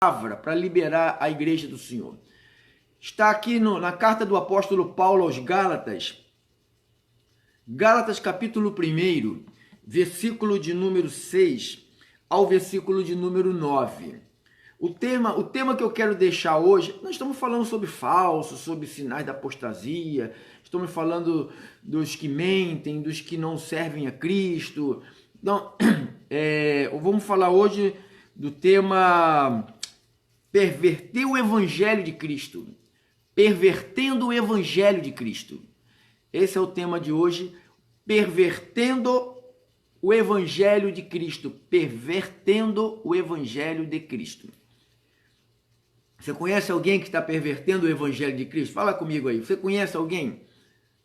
palavra para liberar a igreja do Senhor. Está aqui na carta do apóstolo Paulo aos Gálatas, Gálatas capítulo 1, versículo de número 6 ao versículo de número 9. O tema que eu quero deixar hoje, nós estamos falando sobre falsos, sobre sinais da apostasia, estamos falando dos que mentem, dos que não servem a Cristo. Então, vamos falar hoje do tema perverter o Evangelho de Cristo. Pervertendo o Evangelho de Cristo. Esse é o tema de hoje, pervertendo o Evangelho de Cristo. Pervertendo o Evangelho de Cristo. Você conhece alguém que está pervertendo o Evangelho de Cristo? Fala comigo aí. Você conhece alguém?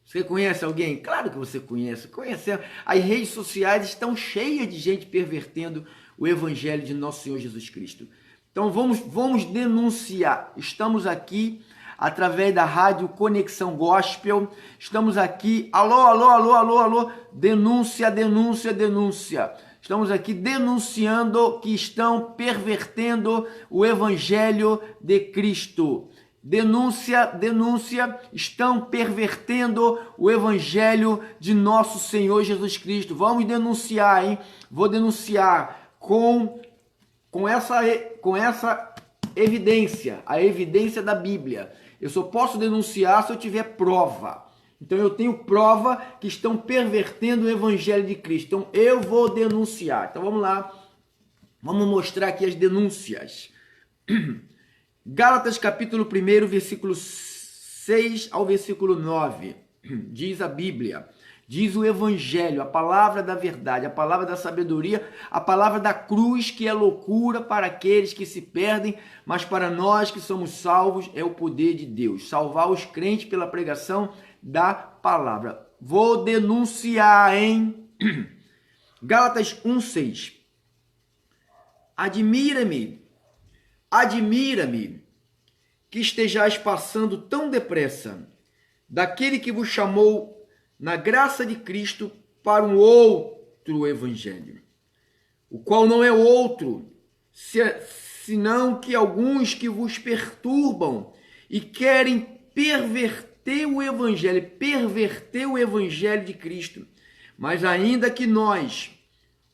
Você conhece alguém? Claro que você conhece. As redes sociais estão cheias de gente pervertendo o Evangelho de nosso Senhor Jesus Cristo. Então vamos denunciar. Estamos aqui através da rádio Conexão Gospel. Estamos aqui. Alô. Denúncia. Estamos aqui denunciando que estão pervertendo o Evangelho de Cristo. Denúncia, estão pervertendo o Evangelho de nosso Senhor Jesus Cristo. Vamos denunciar, hein? Vou denunciar com essa evidência, a evidência da Bíblia. Eu só posso denunciar se eu tiver prova. Então eu tenho prova que estão pervertendo o Evangelho de Cristo. Então eu vou denunciar. Então vamos lá. Vamos mostrar aqui as denúncias. Gálatas capítulo 1, versículo 6 ao versículo 9. Diz a Bíblia. Diz o Evangelho, a palavra da verdade, a palavra da sabedoria, a palavra da cruz, que é loucura para aqueles que se perdem, mas para nós que somos salvos é o poder de Deus. Salvar os crentes pela pregação da palavra. Vou denunciar, hein? Gálatas 1:6. Admira-me que estejais passando tão depressa daquele que vos chamou na graça de Cristo para um outro evangelho, o qual não é outro, senão que alguns que vos perturbam e querem perverter o evangelho de Cristo. Mas ainda que nós,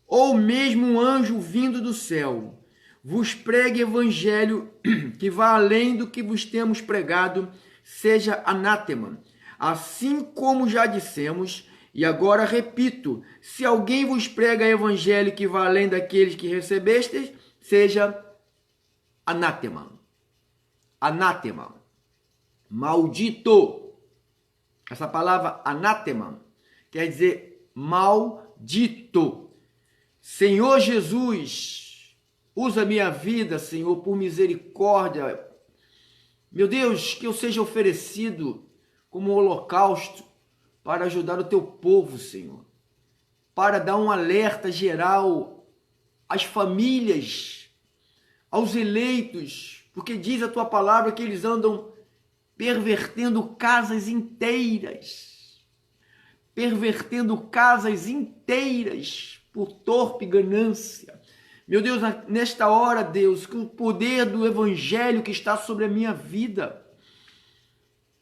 ou mesmo um anjo vindo do céu, vos pregue evangelho que vá além do que vos temos pregado, seja anátema. Assim como já dissemos, e agora repito, se alguém vos prega evangelho que vá além daqueles que recebestes, seja anátema. Anátema. Maldito. Essa palavra anátema quer dizer maldito. Senhor Jesus, usa minha vida, Senhor, por misericórdia. Meu Deus, que eu seja oferecido como um holocausto para ajudar o teu povo, Senhor. Para dar um alerta geral às famílias, aos eleitos, porque diz a tua palavra que eles andam pervertendo casas inteiras. Pervertendo casas inteiras por torpe ganância. Meu Deus, nesta hora, Deus, que o poder do Evangelho que está sobre a minha vida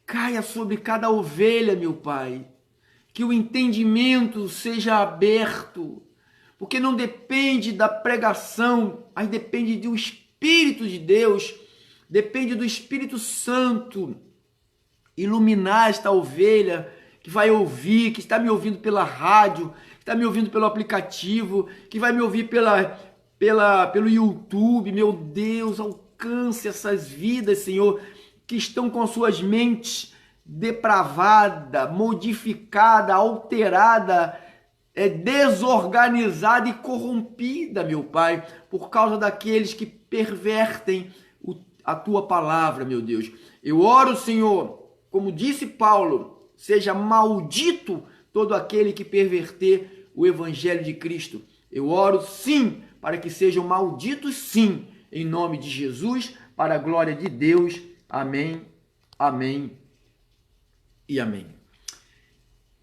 caia sobre cada ovelha, meu Pai. Que o entendimento seja aberto. Porque não depende da pregação, mas depende do Espírito de Deus. Depende do Espírito Santo iluminar esta ovelha que vai ouvir, que está me ouvindo pela rádio, que está me ouvindo pelo aplicativo, que vai me ouvir pelo YouTube. Meu Deus, alcance essas vidas, Senhor, que estão com suas mentes depravada, modificada, alterada, desorganizada e corrompida, meu Pai, por causa daqueles que pervertem a tua palavra, meu Deus. Eu oro, Senhor, como disse Paulo, seja maldito todo aquele que perverter o Evangelho de Cristo. Eu oro, sim, para que sejam malditos, sim, em nome de Jesus, para a glória de Deus. Amém, amém e amém.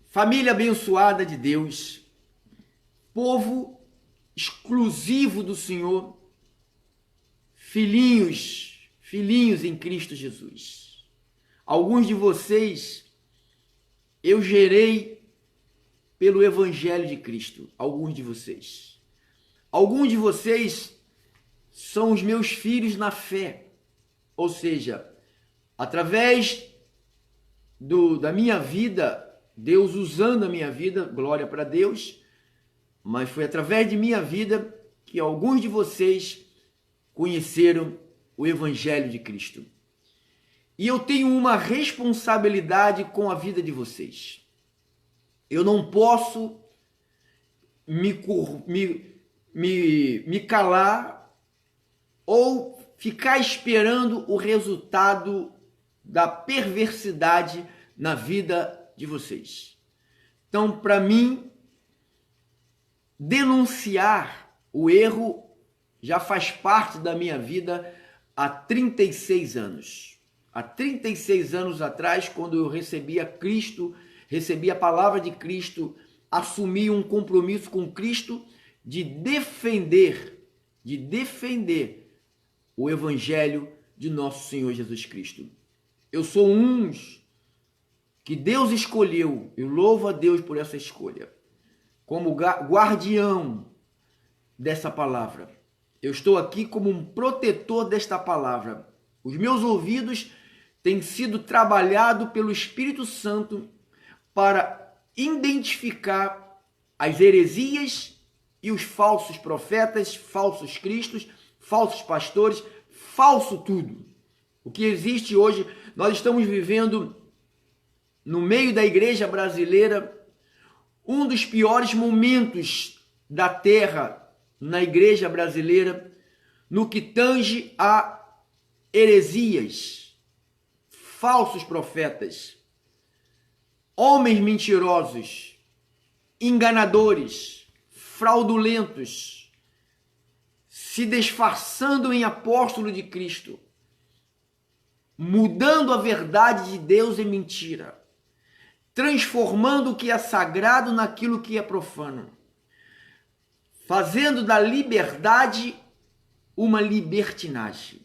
Família abençoada de Deus, povo exclusivo do Senhor, filhinhos em Cristo Jesus. Alguns de vocês eu gerei pelo Evangelho de Cristo, alguns de vocês. Alguns de vocês são os meus filhos na fé, ou seja, através da minha vida, Deus usando a minha vida, glória para Deus, mas foi através de minha vida que alguns de vocês conheceram o Evangelho de Cristo. E eu tenho uma responsabilidade com a vida de vocês. Eu não posso me calar ou ficar esperando o resultado da perversidade na vida de vocês. Então, para mim, denunciar o erro já faz parte da minha vida há 36 anos. Há 36 anos atrás, quando eu recebi a Cristo, recebi a palavra de Cristo, assumi um compromisso com Cristo de defender o Evangelho de nosso Senhor Jesus Cristo. Eu sou uns que Deus escolheu, eu louvo a Deus por essa escolha, como guardião dessa palavra. Eu estou aqui como um protetor desta palavra. Os meus ouvidos têm sido trabalhados pelo Espírito Santo para identificar as heresias e os falsos profetas, falsos cristos, falsos pastores, falso tudo. O que existe hoje, nós estamos vivendo no meio da igreja brasileira um dos piores momentos da terra na igreja brasileira no que tange a heresias, falsos profetas, homens mentirosos, enganadores, fraudulentos, se disfarçando em apóstolo de Cristo, mudando a verdade de Deus em mentira, transformando o que é sagrado naquilo que é profano, fazendo da liberdade uma libertinagem.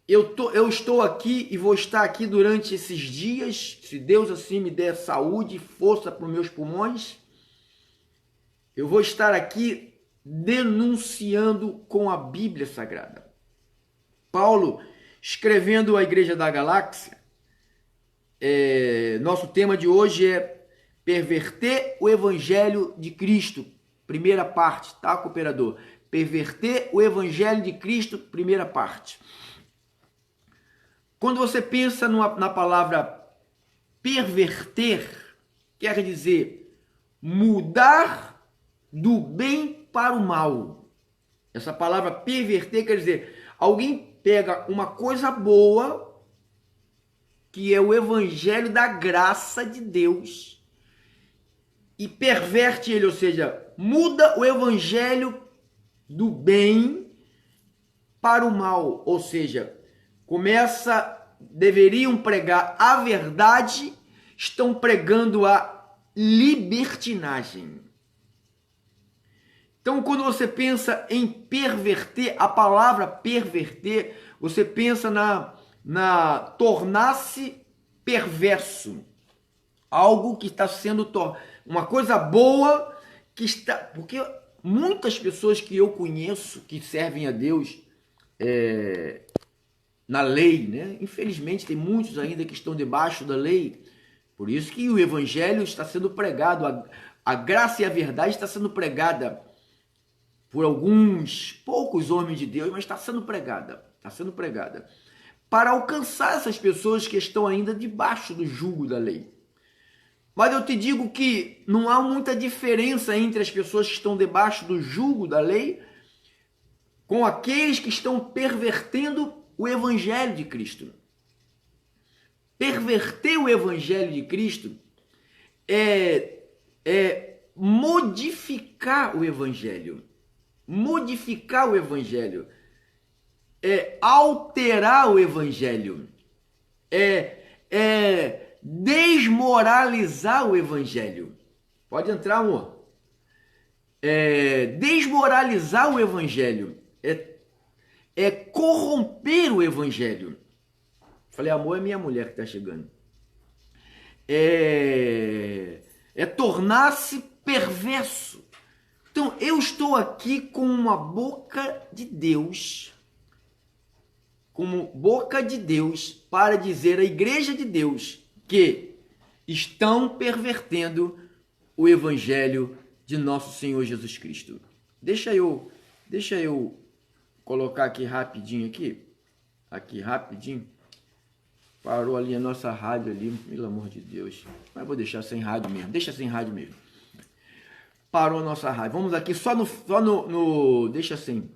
Eu estou aqui e vou estar aqui durante esses dias, se Deus assim me der saúde e força para os meus pulmões, eu vou estar aqui denunciando com a Bíblia Sagrada. Paulo, escrevendo à Igreja da Galáxia, nosso tema de hoje é perverter o Evangelho de Cristo. Primeira parte, tá, cooperador? Perverter o Evangelho de Cristo, primeira parte. Quando você pensa na palavra perverter, quer dizer mudar do bem para o mal. Essa palavra perverter quer dizer alguém pega uma coisa boa, que é o Evangelho da graça de Deus, e perverte ele, ou seja, muda o Evangelho do bem para o mal, ou seja, deveriam pregar a verdade, estão pregando a libertinagem. Então, quando você pensa em perverter, a palavra perverter, você pensa na tornar-se perverso. Algo que está sendo uma coisa boa que está... Porque muitas pessoas que eu conheço que servem a Deus na lei, né? Infelizmente tem muitos ainda que estão debaixo da lei. Por isso que o Evangelho está sendo pregado, a graça e a verdade está sendo pregada por alguns poucos homens de Deus, mas está sendo pregada, para alcançar essas pessoas que estão ainda debaixo do jugo da lei. Mas eu te digo que não há muita diferença entre as pessoas que estão debaixo do jugo da lei com aqueles que estão pervertendo o Evangelho de Cristo. Perverter o Evangelho de Cristo é modificar o Evangelho. Modificar o Evangelho, alterar o Evangelho, desmoralizar o Evangelho. Pode entrar, amor. Desmoralizar o Evangelho, é corromper o evangelho. Falei, amor, é minha mulher que está chegando. É tornar-se perverso. Então, eu estou aqui com uma boca de Deus, como boca de Deus, para dizer à igreja de Deus que estão pervertendo o evangelho de nosso Senhor Jesus Cristo. Deixa eu colocar aqui rapidinho aqui rapidinho. Parou ali a nossa rádio ali, pelo amor de Deus. Mas vou deixar sem rádio mesmo, deixa sem rádio mesmo. Parou a nossa rádio. Vamos aqui só no deixa assim.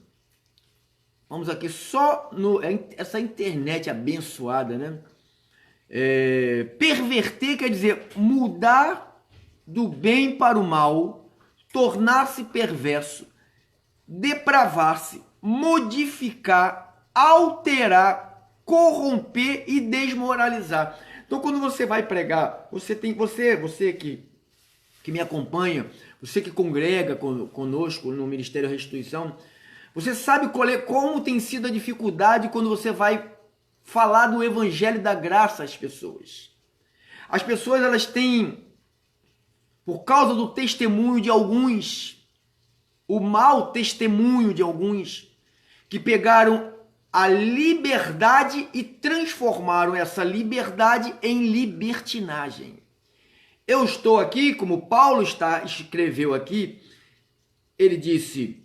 Vamos aqui só no essa internet abençoada, né? Perverter quer dizer mudar do bem para o mal, tornar-se perverso, depravar-se, modificar, alterar, corromper e desmoralizar. Então, quando você vai pregar, você que me acompanha, você que congrega conosco no Ministério Restituição, você sabe como tem sido a dificuldade quando você vai falar do Evangelho da Graça às pessoas. As pessoas, elas têm, por causa do testemunho de alguns, o mau testemunho de alguns, que pegaram a liberdade e transformaram essa liberdade em libertinagem. Eu estou aqui, como Paulo escreveu aqui, ele disse,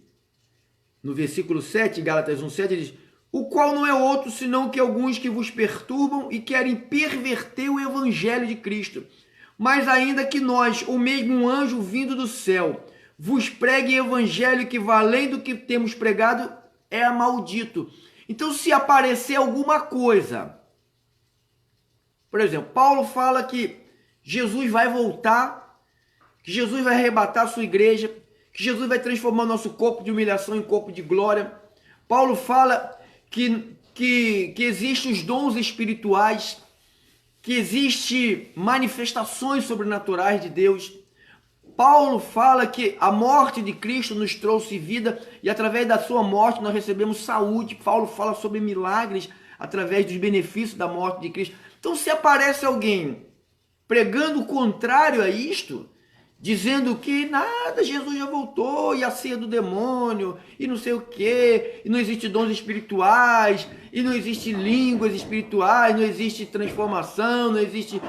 no versículo 7, Gálatas 1:7, ele diz, o qual não é outro senão que alguns que vos perturbam e querem perverter o evangelho de Cristo. Mas ainda que nós, ou mesmo um anjo vindo do céu, vos pregue evangelho que vai além do que temos pregado, é maldito. Então, se aparecer alguma coisa, por exemplo, Paulo fala que Jesus vai voltar, que Jesus vai arrebatar a sua igreja, que Jesus vai transformar o nosso corpo de humilhação em corpo de glória. Paulo fala que existem os dons espirituais, que existem manifestações sobrenaturais de Deus. Paulo fala que a morte de Cristo nos trouxe vida e através da sua morte nós recebemos saúde. Paulo fala sobre milagres através dos benefícios da morte de Cristo. Então, se aparece alguém pregando o contrário a isto, dizendo que nada, Jesus já voltou, e a ceia do demônio, e não sei o quê, e não existe dons espirituais, e não existe línguas espirituais, não existe transformação, não existe.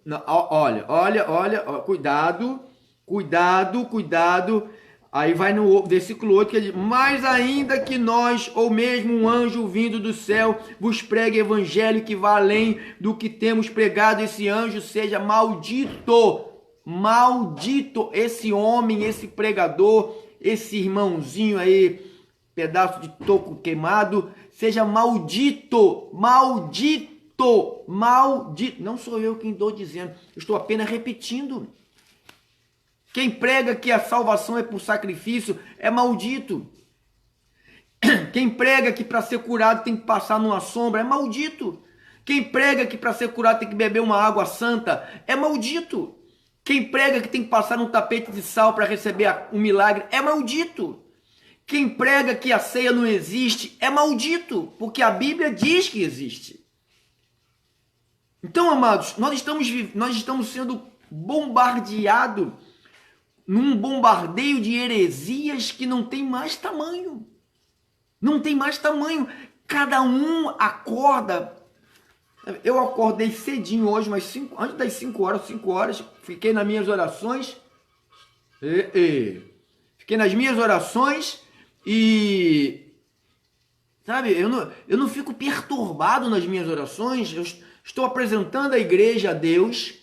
Não, olha, cuidado. Aí vai no versículo 8 que ele diz, mas ainda que nós, ou mesmo um anjo vindo do céu, vos pregue evangelho que vá além do que temos pregado, esse anjo seja maldito. Maldito esse homem, esse pregador, esse irmãozinho aí, pedaço de toco queimado, seja maldito. Não sou eu quem estou dizendo, eu estou apenas repetindo. Quem prega que a salvação é por sacrifício é maldito. Quem prega que para ser curado tem que passar numa sombra é maldito. Quem prega que para ser curado tem que beber uma água santa é maldito. Quem prega que tem que passar num tapete de sal para receber um milagre é maldito. Quem prega que a ceia não existe é maldito, porque a Bíblia diz que existe. Então, amados, nós estamos sendo bombardeados num bombardeio de heresias que não tem mais tamanho. Não tem mais tamanho. Cada um acorda. Eu acordei cedinho hoje, mas antes das 5 horas, fiquei nas minhas orações. Fiquei nas minhas orações e, sabe, eu não fico perturbado nas minhas orações. Eu estou apresentando a igreja a Deus,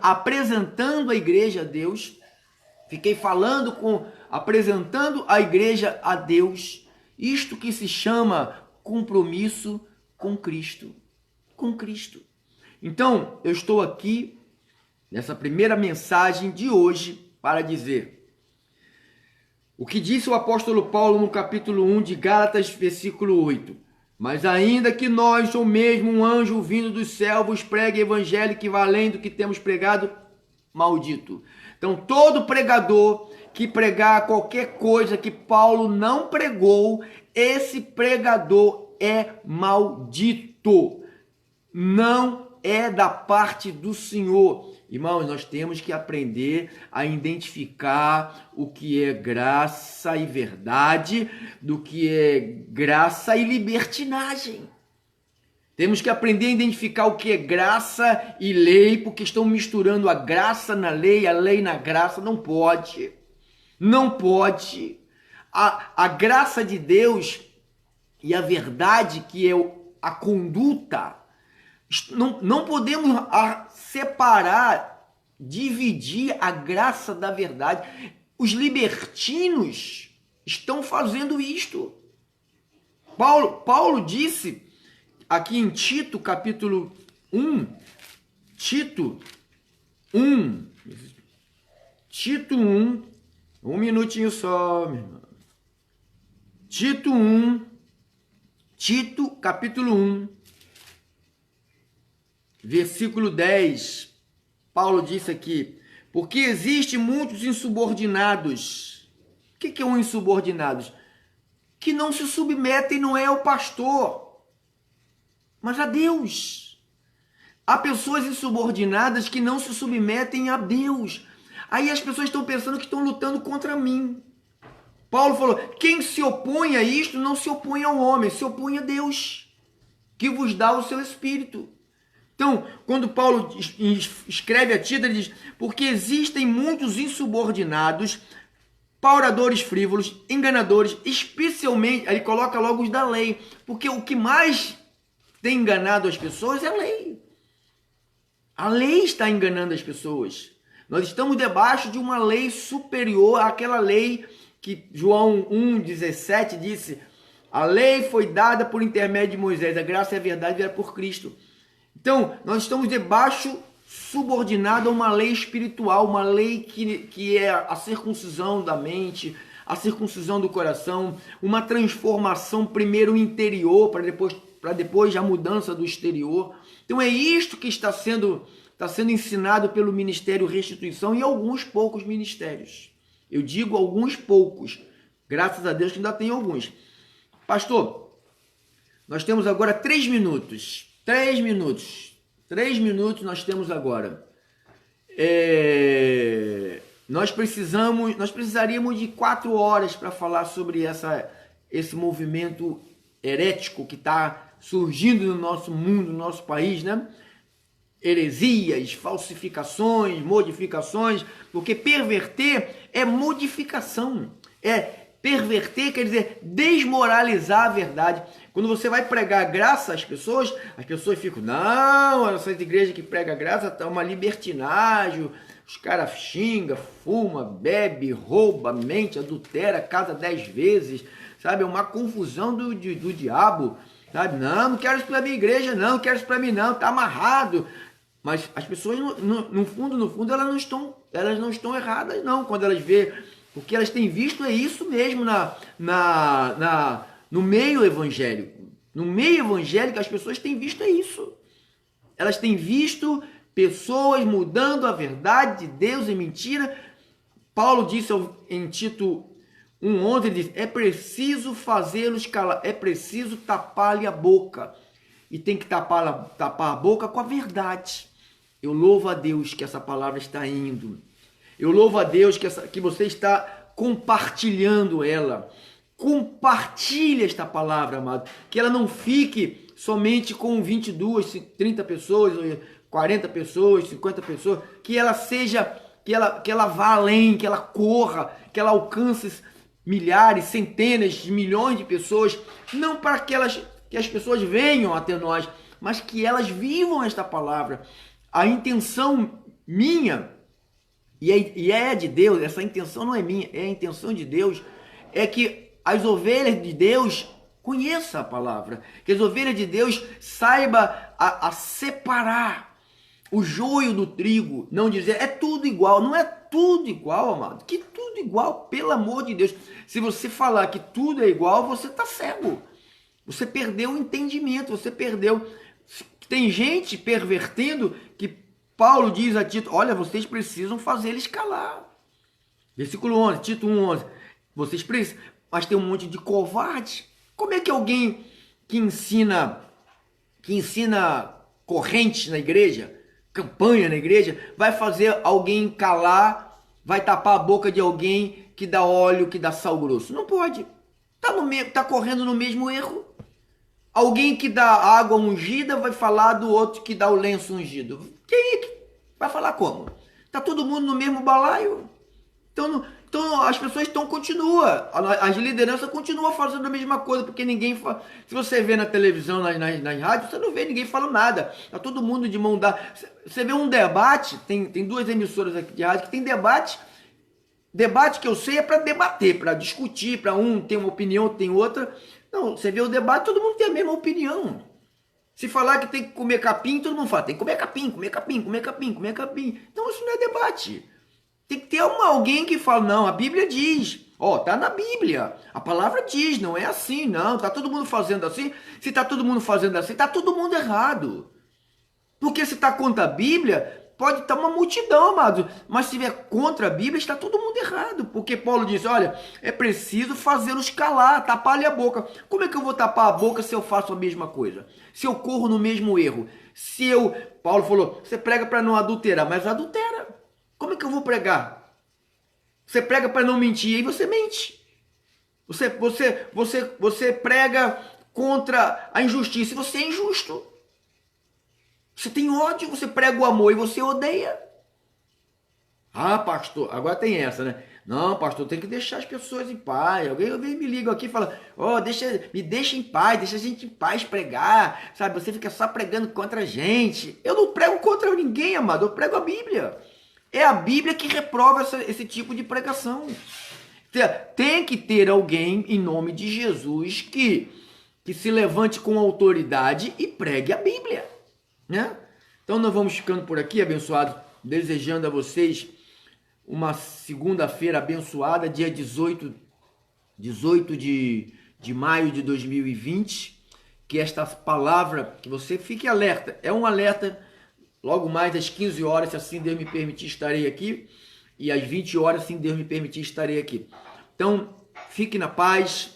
apresentando a igreja a Deus. Fiquei apresentando a igreja a Deus. Isto que se chama compromisso com Cristo. Com Cristo. Então, eu estou aqui nessa primeira mensagem de hoje para dizer o que disse o apóstolo Paulo no capítulo 1 de Gálatas, versículo 8. Mas ainda que nós, ou mesmo um anjo vindo do céu, vos pregue evangelho que vai além do que temos pregado, maldito. Então, todo pregador que pregar qualquer coisa que Paulo não pregou, esse pregador é maldito. Não é da parte do Senhor. Irmãos, nós temos que aprender a identificar o que é graça e verdade, do que é graça e libertinagem. Temos que aprender a identificar o que é graça e lei, porque estão misturando a graça na lei, a lei na graça. Não pode. Não pode. A graça de Deus e a verdade, que é a conduta, não podemos separar, dividir a graça da verdade. Os libertinos estão fazendo isto. Paulo disse aqui em Tito, capítulo 1, Tito 1, um minutinho só, meu irmão. Tito, capítulo 1, versículo 10, Paulo disse aqui, porque existem muitos insubordinados. O que é um insubordinado? Que não se submetem, não é ao pastor, mas a Deus. Há pessoas insubordinadas que não se submetem a Deus. Aí as pessoas estão pensando que estão lutando contra mim. Paulo falou, quem se opõe a isto não se opõe ao homem, se opõe a Deus, que vos dá o seu Espírito. Então, quando Paulo escreve a Tito, ele diz, porque existem muitos insubordinados, pauradores frívolos, enganadores, especialmente, ele coloca logo os da lei, porque o que mais tem enganado as pessoas é a lei. A lei está enganando as pessoas. Nós estamos debaixo de uma lei superior àquela lei que João 1,17 disse, a lei foi dada por intermédio de Moisés, a graça e a verdade vieram por Cristo. Então, nós estamos debaixo, subordinado a uma lei espiritual, uma lei que é a circuncisão da mente, a circuncisão do coração, uma transformação primeiro interior, para depois a mudança do exterior. Então, é isto que está sendo ensinado pelo Ministério Restituição e alguns poucos ministérios. Eu digo alguns poucos, graças a Deus que ainda tem alguns. Pastor, nós temos agora 3 minutos. 3 minutos nós temos agora. Nós precisaríamos de 4 horas para falar sobre esse movimento herético que está surgindo no nosso mundo, no nosso país, né? Heresias, falsificações, modificações, porque perverter é modificação. Perverter quer dizer desmoralizar a verdade. Quando você vai pregar graça às pessoas ficam, não, essa igreja que prega graça é uma libertinagem, os caras xingam, fuma, bebe, rouba, mente, adultera, casa 10 vezes, sabe? É uma confusão do diabo, sabe? Não quero isso para minha igreja, não quero isso para mim, não, tá amarrado. Mas as pessoas, no fundo, elas não estão erradas, não, quando elas vê. O que elas têm visto é isso mesmo no meio evangélico. No meio evangélico, as pessoas têm visto é isso. Elas têm visto pessoas mudando a verdade de Deus em mentira. Paulo disse em Tito 1,11, ele diz, é preciso fazê-los calar, é preciso tapar-lhe a boca. E tem que tapar a boca com a verdade. Eu louvo a Deus que essa palavra está indo. Eu louvo a Deus que você está compartilhando ela. Compartilhe esta palavra, amado. Que ela não fique somente com 22, 30 pessoas, 40 pessoas, 50 pessoas. Que ela seja, que ela vá além, que ela corra, que ela alcance milhares, centenas de milhões de pessoas. Não para que as pessoas venham até nós, mas que elas vivam esta palavra. A intenção minha, e é de Deus, essa intenção não é minha, é a intenção de Deus, é que as ovelhas de Deus conheçam a palavra, que as ovelhas de Deus saibam a separar o joio do trigo, não dizer é tudo igual, não é tudo igual, amado, que tudo igual, pelo amor de Deus. Se você falar que tudo é igual, você está cego, você perdeu o entendimento, você perdeu. Tem gente pervertendo que Paulo diz a Tito, olha, vocês precisam fazer eles calar. Versículo 11, Tito 1,11. Vocês precisam, mas tem um monte de covarde. Como é que alguém que ensina corrente na igreja, campanha na igreja, vai fazer alguém calar, vai tapar a boca de alguém que dá óleo, que dá sal grosso? Não pode. Tá correndo no mesmo erro. Alguém que dá água ungida vai falar do outro que dá o lenço ungido. Quem vai falar como? Tá todo mundo no mesmo balaio. Então as pessoas continuam, as lideranças continuam fazendo a mesma coisa, porque ninguém fala. Se você vê na televisão, nas rádios, você não vê ninguém falando nada. Tá todo mundo de mão dada. Você vê um debate, tem duas emissoras aqui de rádio que tem debate. Debate que eu sei é para debater, para discutir, para um ter uma opinião, tem outra. Não, você vê o debate, todo mundo tem a mesma opinião. Se falar que tem que comer capim, todo mundo fala, tem que comer capim, comer capim, comer capim, comer capim. Então isso não é debate. Tem que ter alguém que fala, não, a Bíblia diz. Tá na Bíblia. A palavra diz, não é assim, não. Tá todo mundo fazendo assim. Se tá todo mundo fazendo assim, tá todo mundo errado. Porque se tá contra a Bíblia, pode estar uma multidão, amado. Mas se vier contra a Bíblia, está todo mundo errado. Porque Paulo diz, olha, é preciso fazê-los calar, tapar-lhe a boca. Como é que eu vou tapar a boca se eu faço a mesma coisa? Se eu corro no mesmo erro? Paulo falou, você prega para não adulterar, mas adultera. Como é que eu vou pregar? Você prega para não mentir e você mente. Você prega contra a injustiça e você é injusto. Você tem ódio, você prega o amor e você odeia. Ah, pastor, agora tem essa, né? Não, pastor, tem que deixar as pessoas em paz. Alguém me liga aqui e fala, me deixa em paz, deixa a gente em paz pregar, sabe? Você fica só pregando contra a gente. Eu não prego contra ninguém, amado, eu prego a Bíblia. É a Bíblia que reprova esse tipo de pregação. Tem que ter alguém, em nome de Jesus, que se levante com autoridade e pregue a Bíblia, né? Então nós vamos ficando por aqui, abençoados, desejando a vocês uma segunda-feira abençoada, dia 18 de maio de 2020, que esta palavra, que você fique alerta, é um alerta. Logo mais às 15 horas, se assim Deus me permitir, estarei aqui. E às 20 horas, se Deus me permitir, estarei aqui. Então, fique na paz,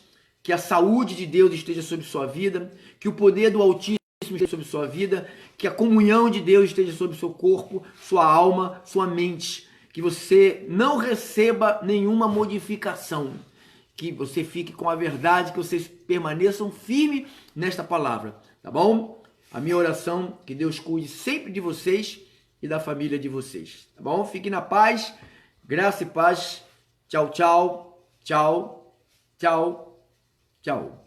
que a saúde de Deus esteja sobre sua vida, que o poder do Altíssimo esteja sobre sua vida, que a comunhão de Deus esteja sobre seu corpo, sua alma, sua mente, que você não receba nenhuma modificação, que você fique com a verdade, que vocês permaneçam firmes nesta palavra, tá bom? A minha oração, que Deus cuide sempre de vocês e da família de vocês, tá bom? Fique na paz, graça e paz. Tchau, tchau, tchau, tchau, tchau.